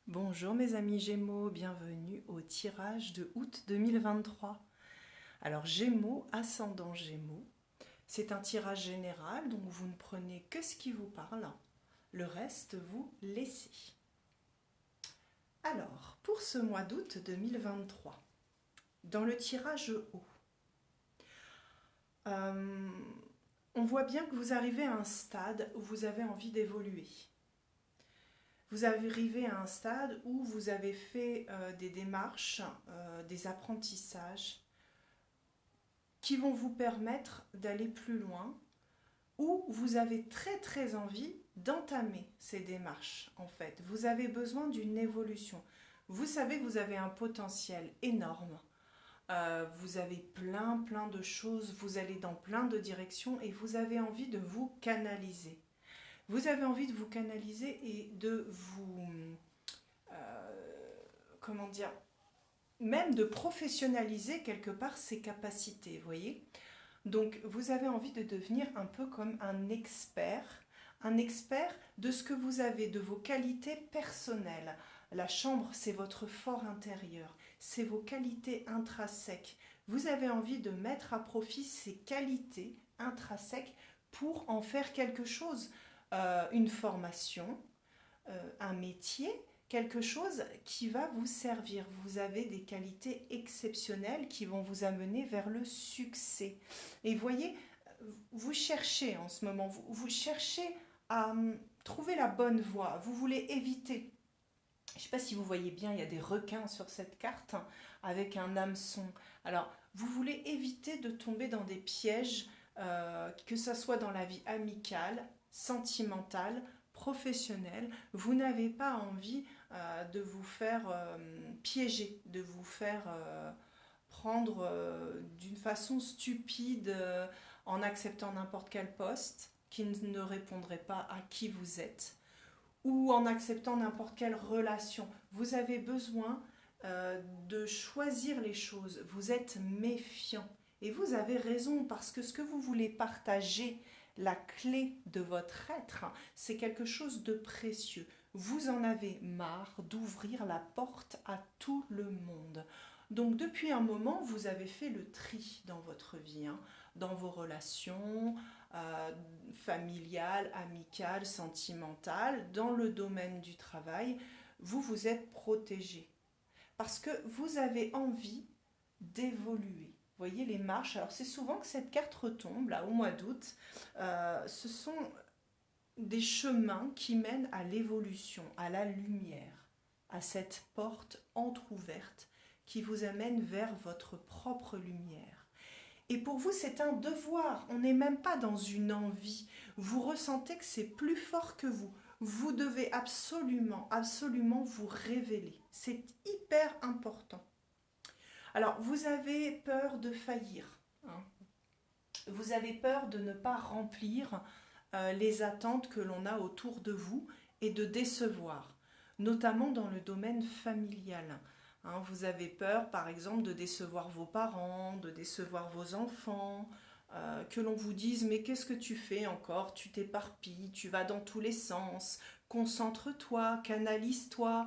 Bonjour mes amis Gémeaux, bienvenue au tirage de août 2023. Alors Gémeaux, ascendant Gémeaux, c'est un tirage général, donc vous ne prenez que ce qui vous parle, le reste vous laissez. Alors, pour ce mois d'août 2023, dans le tirage haut, on voit bien que vous arrivez à un stade où vous avez envie d'évoluer. Vous arrivez à un stade où vous avez fait des démarches, des apprentissages qui vont vous permettre d'aller plus loin, ou vous avez très envie d'entamer ces démarches en fait. Vous avez besoin d'une évolution. Vous savez que vous avez un potentiel énorme. Vous avez plein de choses, vous allez dans plein de directions et vous avez envie de vous canaliser. Vous avez envie de vous canaliser et de vous, comment dire, même de professionnaliser quelque part ses capacités, vous voyez. Donc vous avez envie de devenir un peu comme un expert de ce que vous avez, de vos qualités personnelles. La chambre, c'est votre fort intérieur, c'est vos qualités intrinsèques. Vous avez envie de mettre à profit ces qualités intrinsèques pour en faire quelque chose, une formation, un métier, quelque chose qui va vous servir. Vous avez des qualités exceptionnelles qui vont vous amener vers le succès. Et voyez, vous cherchez en ce moment, vous cherchez à trouver la bonne voie. Vous voulez éviter. Je ne sais pas si vous voyez bien, il y a des requins sur cette carte avec un hameçon. Alors, vous voulez éviter de tomber dans des pièges, que ce soit dans la vie amicale, sentimentale, professionnelle. Vous n'avez pas envie de vous faire piéger, de vous faire prendre d'une façon stupide en acceptant n'importe quel poste qui ne répondrait pas à qui vous êtes ou en acceptant n'importe quelle relation. Vous avez besoin de choisir les choses. Vous êtes méfiant. Et vous avez raison parce que ce que vous voulez partager, la clé de votre être, c'est quelque chose de précieux. Vous en avez marre d'ouvrir la porte à tout le monde. Donc depuis un moment, vous avez fait le tri dans votre vie, hein, dans vos relations familiales, amicales, sentimentales, dans le domaine du travail. Vous vous êtes protégé parce que vous avez envie d'évoluer. Vous voyez les marches, alors c'est souvent que cette carte retombe là au mois d'août. Ce sont des chemins qui mènent à l'évolution, à la lumière, à cette porte entr'ouverte qui vous amène vers votre propre lumière. Et pour vous, c'est un devoir, on n'est même pas dans une envie. Vous ressentez que c'est plus fort que vous. Vous devez absolument vous révéler. C'est hyper important. Alors, vous avez peur de faillir, hein. Vous avez peur de ne pas remplir les attentes que l'on a autour de vous et de décevoir, notamment dans le domaine familial. Hein, vous avez peur, par exemple, de décevoir vos parents, de décevoir vos enfants, que l'on vous dise « mais qu'est-ce que tu fais encore? Tu t'éparpilles, tu vas dans tous les sens, concentre-toi, canalise-toi ».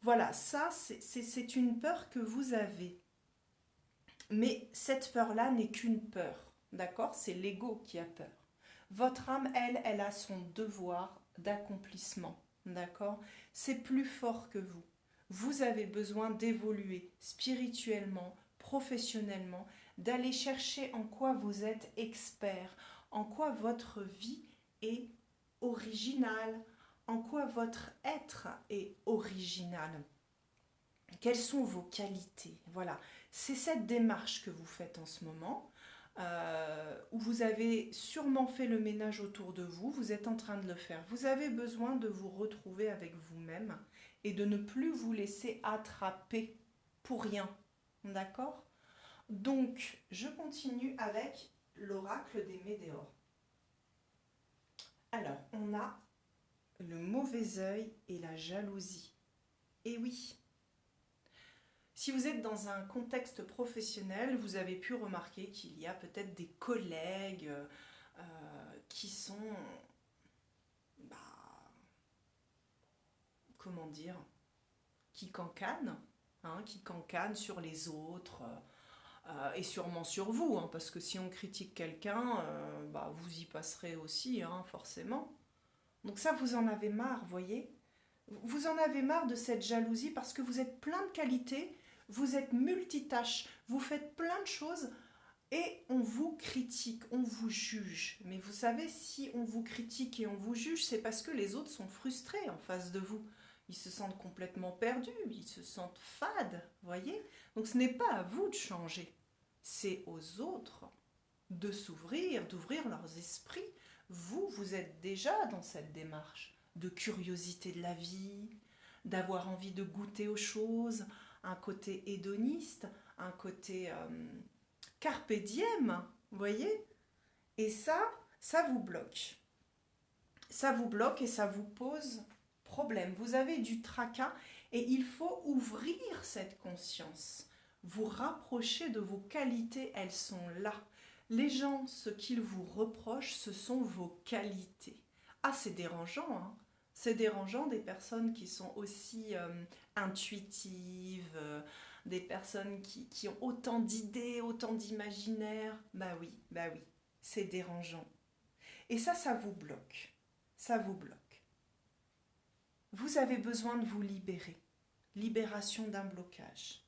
Voilà, ça, c'est une peur que vous avez. Mais cette peur-là n'est qu'une peur, d'accord? C'est l'ego qui a peur. Votre âme, elle a son devoir d'accomplissement, d'accord? C'est plus fort que vous. Vous avez besoin d'évoluer spirituellement, professionnellement, d'aller chercher en quoi vous êtes expert, en quoi votre vie est originale, en quoi votre être est original. Quelles sont vos qualités? Voilà, c'est cette démarche que vous faites en ce moment, où vous avez sûrement fait le ménage autour de vous, vous êtes en train de le faire. Vous avez besoin de vous retrouver avec vous-même et de ne plus vous laisser attraper pour rien. D'accord? Donc, je continue avec l'oracle des Médéors. Alors, on a le mauvais œil et la jalousie. Et oui, si vous êtes dans un contexte professionnel, vous avez pu remarquer qu'il y a peut-être des collègues qui sont, bah, comment dire, qui cancanent sur les autres et sûrement sur vous, hein, parce que si on critique quelqu'un, vous y passerez aussi, hein, forcément. Donc ça, vous en avez marre, voyez? Vous en avez marre de cette jalousie parce que vous êtes plein de qualités, vous êtes multitâche, vous faites plein de choses et on vous critique, on vous juge. Mais vous savez, si on vous critique et on vous juge, c'est parce que les autres sont frustrés en face de vous. Ils se sentent complètement perdus, ils se sentent fades, voyez? Donc ce n'est pas à vous de changer, c'est aux autres de s'ouvrir, d'ouvrir leurs esprits. Vous, vous êtes déjà dans cette démarche de curiosité de la vie, d'avoir envie de goûter aux choses, un côté hédoniste, un côté carpe diem, vous voyez? Et ça vous bloque. Ça vous bloque et ça vous pose problème. Vous avez du tracas et il faut ouvrir cette conscience. Vous rapprocher de vos qualités, elles sont là. Les gens, ce qu'ils vous reprochent, ce sont vos qualités. Ah, c'est dérangeant, hein? C'est dérangeant des personnes qui sont aussi intuitives, des personnes qui ont autant d'idées, autant d'imaginaires. Bah oui, c'est dérangeant. Et ça vous bloque. Ça vous bloque. Vous avez besoin de vous libérer. Libération d'un blocage.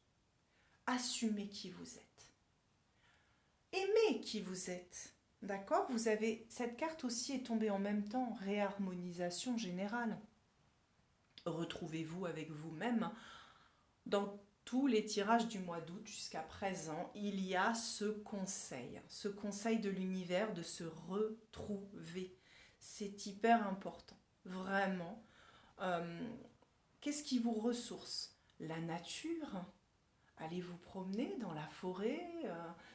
Assumez qui vous êtes. Aimez qui vous êtes. D'accord? Vous avez cette carte aussi est tombée en même temps, réharmonisation générale. Retrouvez-vous avec vous-même. Dans tous les tirages du mois d'août jusqu'à présent, il y a ce conseil de l'univers de se retrouver. C'est hyper important, vraiment. Qu'est-ce qui vous ressource? La nature. Allez vous promener dans la forêt,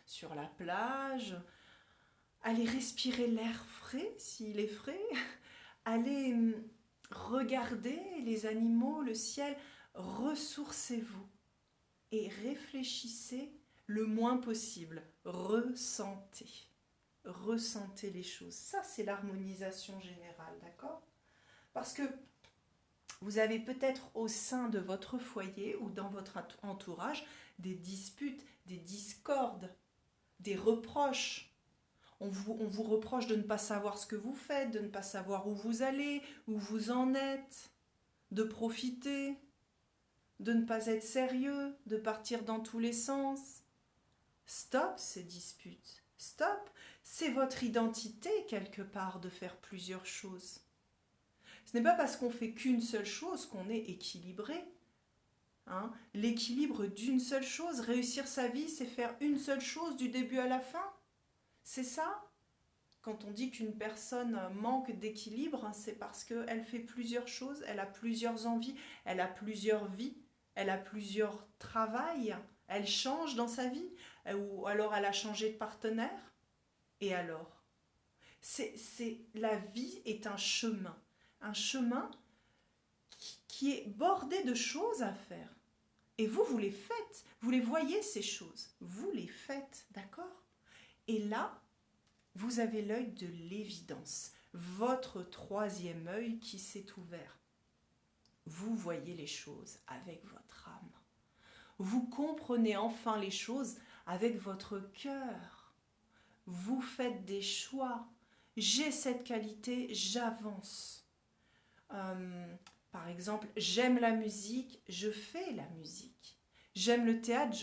sur la plage. Allez respirer l'air frais, s'il est frais. Allez regarder les animaux, le ciel. Ressourcez-vous et réfléchissez le moins possible. Ressentez les choses. Ça, c'est l'harmonisation générale, d'accord? Parce que vous avez peut-être au sein de votre foyer ou dans votre entourage des disputes, des discordes, des reproches. On vous reproche de ne pas savoir ce que vous faites, de ne pas savoir où vous allez, où vous en êtes, de profiter, de ne pas être sérieux, de partir dans tous les sens. Stop ces disputes. Stop. C'est votre identité quelque part de faire plusieurs choses. Ce n'est pas parce qu'on fait qu'une seule chose qu'on est équilibré. Hein? L'équilibre d'une seule chose, réussir sa vie, c'est faire une seule chose du début à la fin. C'est ça. Quand on dit qu'une personne manque d'équilibre, c'est parce qu'elle fait plusieurs choses, elle a plusieurs envies, elle a plusieurs vies, elle a plusieurs travails, elle change dans sa vie, ou alors elle a changé de partenaire. Et alors? La vie est un chemin qui est bordé de choses à faire. Et vous les faites, vous les voyez ces choses, vous les faites, d'accord? Et là, vous avez l'œil de l'évidence, votre troisième œil qui s'est ouvert. Vous voyez les choses avec votre âme. Vous comprenez enfin les choses avec votre cœur. Vous faites des choix. J'ai cette qualité, j'avance. Par exemple, j'aime la musique, je fais la musique. J'aime le théâtre,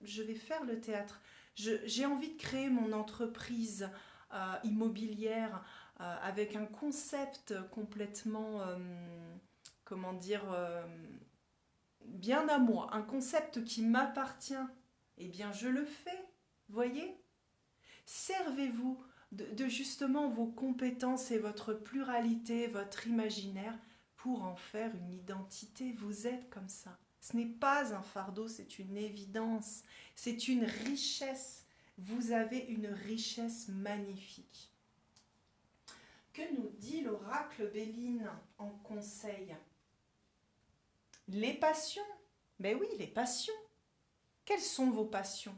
je vais faire le théâtre. J'ai envie de créer mon entreprise immobilière avec un concept complètement, bien à moi, un concept qui m'appartient. Eh bien, je le fais, voyez? Servez-vous de justement vos compétences et votre pluralité, votre imaginaire, pour en faire une identité. Vous êtes comme ça. Ce n'est pas un fardeau, c'est une évidence, c'est une richesse. Vous avez une richesse magnifique. Que nous dit l'oracle Béline en conseil? Les passions. Ben oui, les passions. Quelles sont vos passions?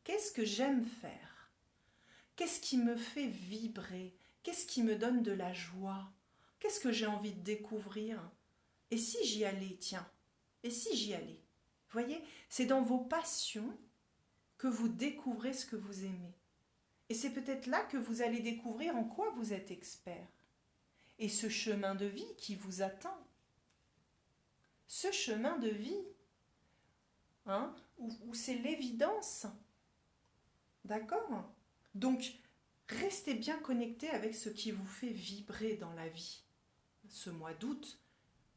Qu'est-ce que j'aime faire? Qu'est-ce qui me fait vibrer? Qu'est-ce qui me donne de la joie? Qu'est-ce que j'ai envie de découvrir? Et si j'y allais, tiens, Et si j'y allais? Voyez, c'est dans vos passions que vous découvrez ce que vous aimez. Et c'est peut-être là que vous allez découvrir en quoi vous êtes expert. Et ce chemin de vie qui vous attend. Ce chemin de vie, hein, où c'est l'évidence. D'accord? Donc, restez bien connecté avec ce qui vous fait vibrer dans la vie. Ce mois d'août,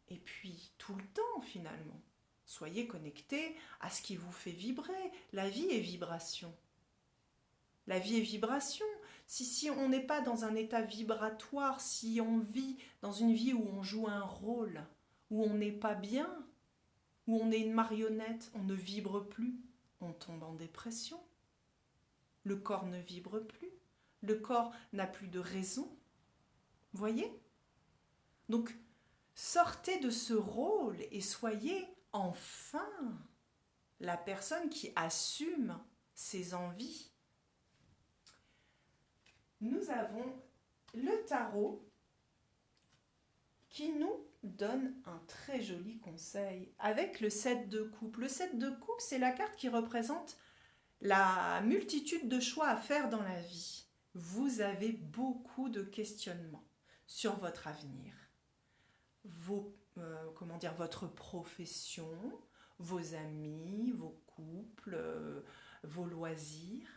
et puis tout le temps finalement. Soyez connectés à ce qui vous fait vibrer. La vie est vibration. La vie est vibration. Si on n'est pas dans un état vibratoire, si on vit dans une vie où on joue un rôle, où on n'est pas bien, où on est une marionnette, on ne vibre plus, on tombe en dépression. Le corps ne vibre plus. Le corps n'a plus de raison. Voyez? Donc, sortez de ce rôle et soyez enfin la personne qui assume ses envies. Nous avons le tarot qui nous donne un très joli conseil avec le 7 de coupe. Le 7 de coupe, c'est la carte qui représente la multitude de choix à faire dans la vie. Vous avez beaucoup de questionnements sur votre avenir, votre profession, vos amis, vos couples, vos loisirs.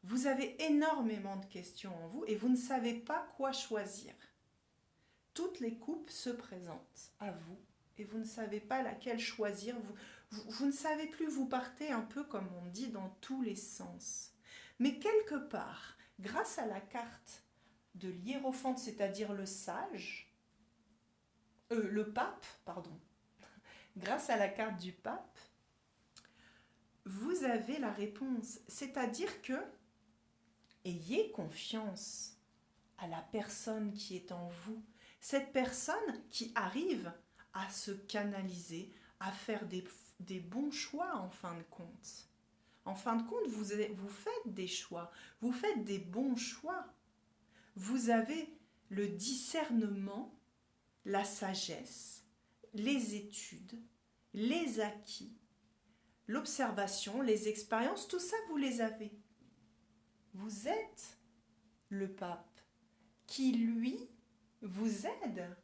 Vous avez énormément de questions en vous et vous ne savez pas quoi choisir. Toutes les coupes se présentent à vous et vous ne savez pas laquelle choisir. Vous ne savez plus, vous partez un peu comme on dit dans tous les sens. Mais quelque part, grâce à la carte de l'hiérophante, c'est-à-dire le sage, le pape, pardon, grâce à la carte du pape, vous avez la réponse. C'est-à-dire que ayez confiance à la personne qui est en vous. Cette personne qui arrive à se canaliser, à faire des bons choix en fin de compte. En fin de compte, vous faites des choix, vous faites des bons choix. Vous avez le discernement, la sagesse, les études, les acquis, l'observation, les expériences, tout ça, vous les avez. Vous êtes le pape qui, lui, vous aide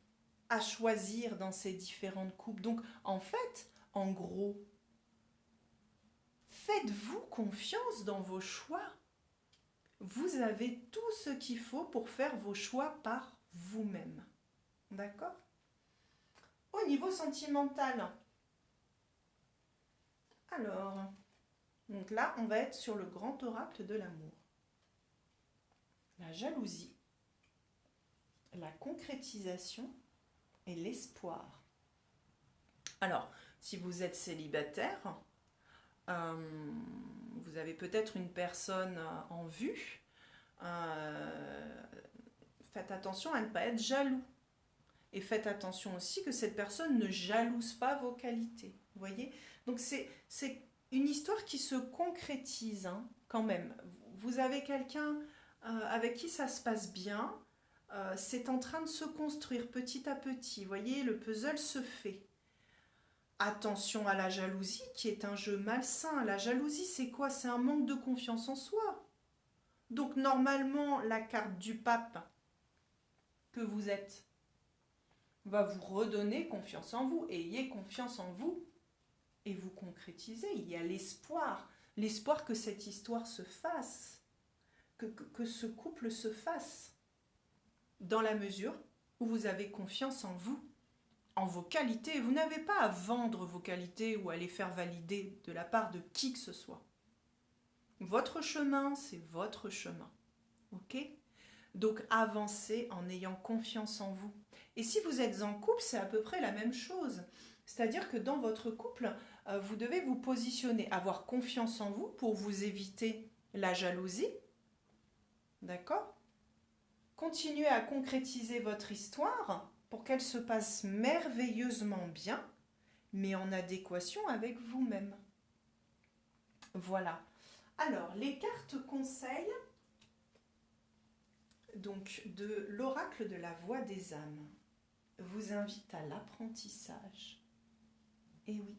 à choisir dans ces différentes coupes. Donc, en fait, en gros, faites-vous confiance dans vos choix. Vous avez tout ce qu'il faut pour faire vos choix par vous-même. D'accord? Au niveau sentimental, alors, donc là, on va être sur le grand oracle de l'amour. La jalousie, la concrétisation et l'espoir. Alors, si vous êtes célibataire, vous avez peut-être une personne en vue. Faites attention à ne pas être jaloux. Et faites attention aussi que cette personne ne jalouse pas vos qualités. Vous voyez? Donc c'est une histoire qui se concrétise quand même. Vous avez quelqu'un avec qui ça se passe bien. C'est en train de se construire petit à petit. Vous voyez, le puzzle se fait. Attention à la jalousie qui est un jeu malsain. La jalousie, c'est quoi? C'est un manque de confiance en soi. Donc normalement, la carte du pape que vous êtes va vous redonner confiance en vous. Ayez confiance en vous et vous concrétisez. Il y a l'espoir. L'espoir que cette histoire se fasse. Que ce couple se fasse. Dans la mesure où vous avez confiance en vous, en vos qualités. Vous n'avez pas à vendre vos qualités ou à les faire valider de la part de qui que ce soit. Votre chemin, c'est votre chemin. Ok? Donc avancez en ayant confiance en vous. Et si vous êtes en couple, c'est à peu près la même chose. C'est-à-dire que dans votre couple, vous devez vous positionner, avoir confiance en vous pour vous éviter la jalousie. D'accord? Continuez à concrétiser votre histoire pour qu'elle se passe merveilleusement bien, mais en adéquation avec vous-même. Voilà. Alors, les cartes conseils donc, de l'oracle de la voix des âmes vous invitent à l'apprentissage, Et oui,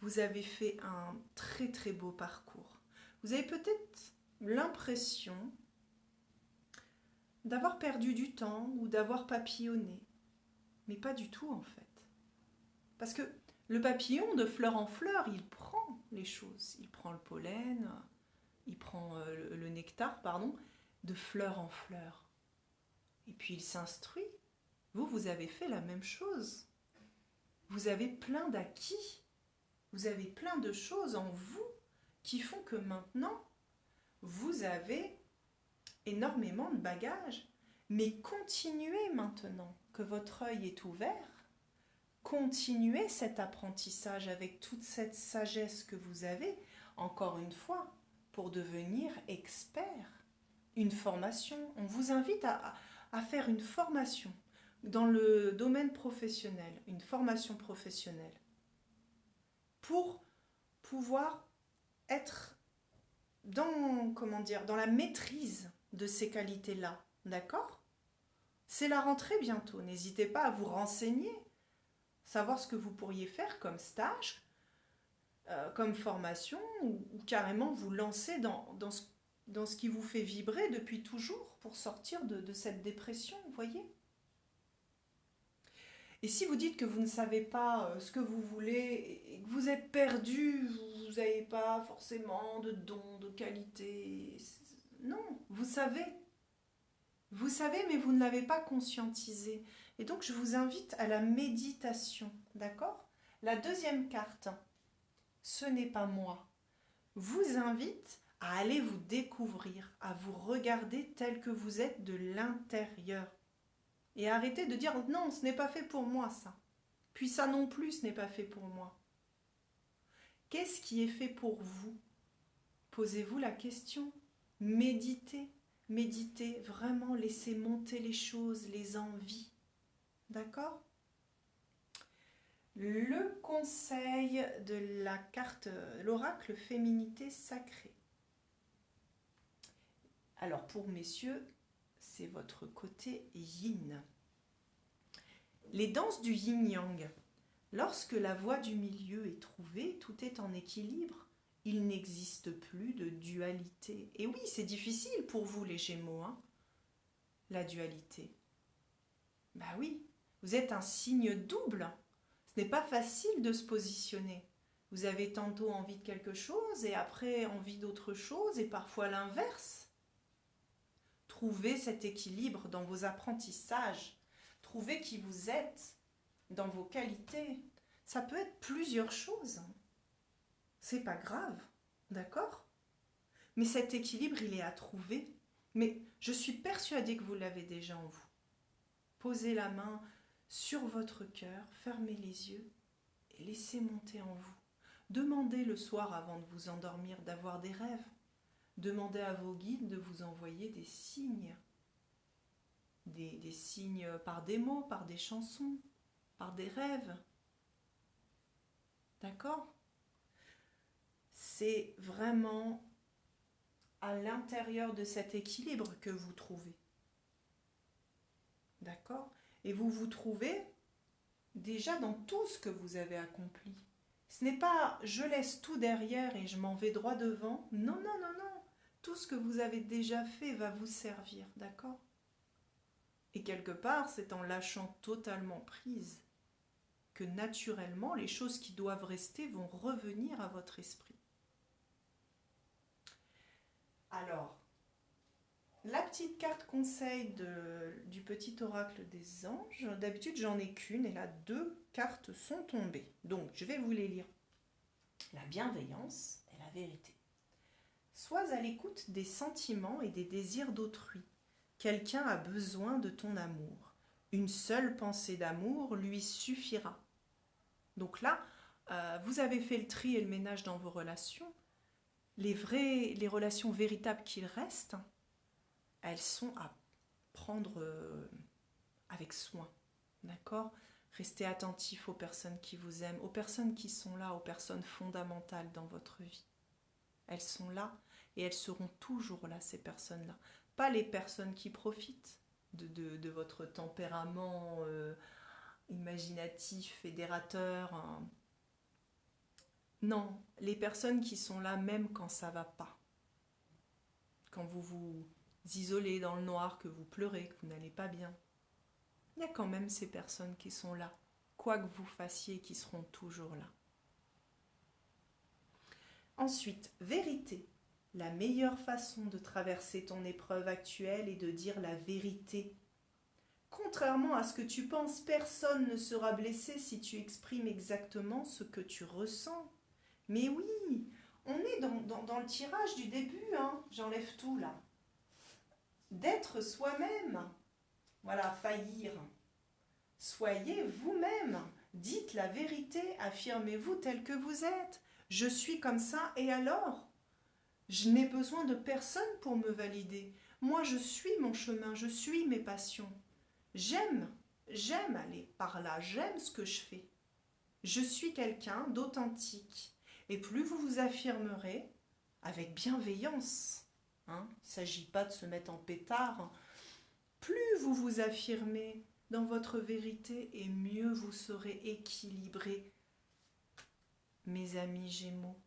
vous avez fait un très très beau parcours. Vous avez peut-être l'impression d'avoir perdu du temps ou d'avoir papillonné, mais pas du tout en fait. Parce que le papillon, de fleur en fleur, il prend les choses. Il prend le pollen, il prend le nectar, pardon, de fleur en fleur. Et puis il s'instruit. Vous avez fait la même chose. Vous avez plein d'acquis. Vous avez plein de choses en vous qui font que maintenant, vous avez énormément de bagages. Mais continuez maintenant que votre œil est ouvert. Continuez cet apprentissage avec toute cette sagesse que vous avez, encore une fois, pour devenir expert. Une formation. On vous invite à faire une formation dans le domaine professionnel, une formation professionnelle, pour pouvoir être dans la maîtrise de ces qualités-là. D'accord ? C'est la rentrée bientôt. N'hésitez pas à vous renseigner, savoir ce que vous pourriez faire comme stage, comme formation, ou carrément vous lancer dans ce qui vous fait vibrer depuis toujours pour sortir de cette dépression, vous voyez ? Et si vous dites que vous ne savez pas ce que vous voulez et que vous êtes perdu, vous n'avez pas forcément de dons, de qualités, non, vous savez, mais vous ne l'avez pas conscientisé. Et donc, je vous invite à la méditation, d'accord ? La deuxième carte, ce n'est pas moi, vous invite à aller vous découvrir, à vous regarder tel que vous êtes de l'intérieur. Et arrêtez de dire « Non, ce n'est pas fait pour moi, ça. Puis ça non plus, ce n'est pas fait pour moi. » Qu'est-ce qui est fait pour vous ? Posez-vous la question. Méditez. Méditez, vraiment, laissez monter les choses, les envies. D'accord ? Le conseil de la carte, l'oracle féminité sacrée. Alors pour messieurs, c'est votre côté yin. Les danses du yin-yang. Lorsque la voie du milieu est trouvée, tout est en équilibre. Il n'existe plus de dualité. Et oui, c'est difficile pour vous les Gémeaux, hein, la dualité. Bah oui, vous êtes un signe double. Ce n'est pas facile de se positionner. Vous avez tantôt envie de quelque chose et après envie d'autre chose et parfois l'inverse. Trouvez cet équilibre dans vos apprentissages. Trouvez qui vous êtes dans vos qualités. Ça peut être plusieurs choses. C'est pas grave, d'accord ? Mais cet équilibre, il est à trouver. Mais je suis persuadée que vous l'avez déjà en vous. Posez la main sur votre cœur, fermez les yeux et laissez monter en vous. Demandez le soir avant de vous endormir d'avoir des rêves. Demandez à vos guides de vous envoyer des signes. Des signes par des mots, par des chansons, par des rêves. D'accord ? C'est vraiment à l'intérieur de cet équilibre que vous trouvez. D'accord ? Et vous vous trouvez déjà dans tout ce que vous avez accompli. Ce n'est pas « je laisse tout derrière et je m'en vais droit devant ». Non, non, non, non. Tout ce que vous avez déjà fait va vous servir, d'accord ? Et quelque part, c'est en lâchant totalement prise que naturellement, les choses qui doivent rester vont revenir à votre esprit. Alors, la petite carte conseil du petit oracle des anges, d'habitude j'en ai qu'une et là 2 cartes sont tombées. Donc, je vais vous les lire. La bienveillance et la vérité. Sois à l'écoute des sentiments et des désirs d'autrui. Quelqu'un a besoin de ton amour. Une seule pensée d'amour lui suffira. Donc là, vous avez fait le tri et le ménage dans vos relations. Les relations véritables qu'il reste, elles sont à prendre avec soin. D'accord ? Restez attentif aux personnes qui vous aiment, aux personnes qui sont là, aux personnes fondamentales dans votre vie. Elles sont là et elles seront toujours là, ces personnes-là. Pas les personnes qui profitent de votre tempérament imaginatif, fédérateur, hein. Non, les personnes qui sont là même quand ça va pas. Quand vous vous isolez dans le noir, que vous pleurez, que vous n'allez pas bien. Il y a quand même ces personnes qui sont là, quoi que vous fassiez, qui seront toujours là. Ensuite, vérité. La meilleure façon de traverser ton épreuve actuelle est de dire la vérité. Contrairement à ce que tu penses, personne ne sera blessé si tu exprimes exactement ce que tu ressens. Mais oui, on est dans le tirage du début, hein. J'enlève tout là. D'être soi-même. Voilà, faillir. Soyez vous-même. Dites la vérité, affirmez-vous tel que vous êtes. Je suis comme ça et alors ? Je n'ai besoin de personne pour me valider. Moi, je suis mon chemin, je suis mes passions. J'aime aller par là, j'aime ce que je fais. Je suis quelqu'un d'authentique. Et plus vous vous affirmerez, avec bienveillance, hein, il ne s'agit pas de se mettre en pétard, plus vous vous affirmez dans votre vérité et mieux vous serez équilibré, mes amis Gémeaux.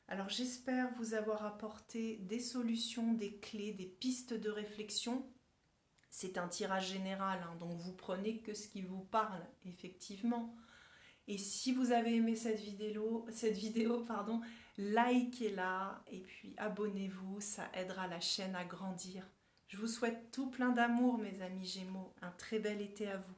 Alors j'espère vous avoir apporté des solutions, des clés, des pistes de réflexion. C'est un tirage général, hein, donc vous prenez que ce qui vous parle, effectivement. Et si vous avez aimé cette vidéo, likez-la et puis abonnez-vous, ça aidera la chaîne à grandir. Je vous souhaite tout plein d'amour, mes amis Gémeaux. Un très bel été à vous.